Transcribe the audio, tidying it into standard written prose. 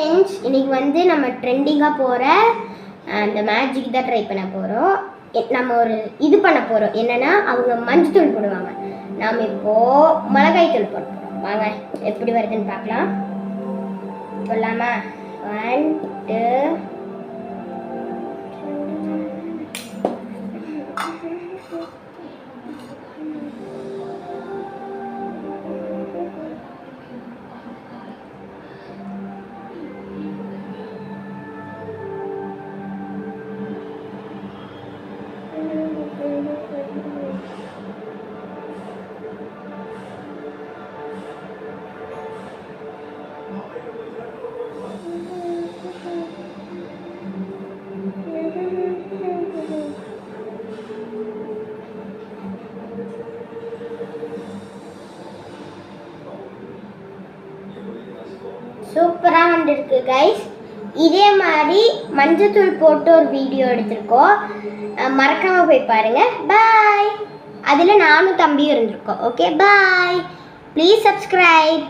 Friends, இன்றைக்கி வந்து நம்ம ட்ரெண்டிங்காக போகிற அந்த மேஜிக் தான் ட்ரை பண்ண போகிறோம். நம்ம ஒரு இது பண்ண போகிறோம். என்னென்னா, அவங்க மஞ்சத்தூள் போடுவாங்க, நாம் இப்போது மிளகாய் தூள் போட போகிறோம். வாங்க எப்படி வருதுன்னு பார்க்கலாம். போடலாமா? 1 2 சூப்பராக வந்துருக்கு கைஸ். இதே மாதிரி மஞ்சத்தூள் போட்டு ஒரு வீடியோ எடுத்திருக்கோம், மறக்காமல் போய் பாருங்கள். பாய். அதில் நானும் தம்பியும் இருந்திருக்கோம். Okay, bye. Please subscribe.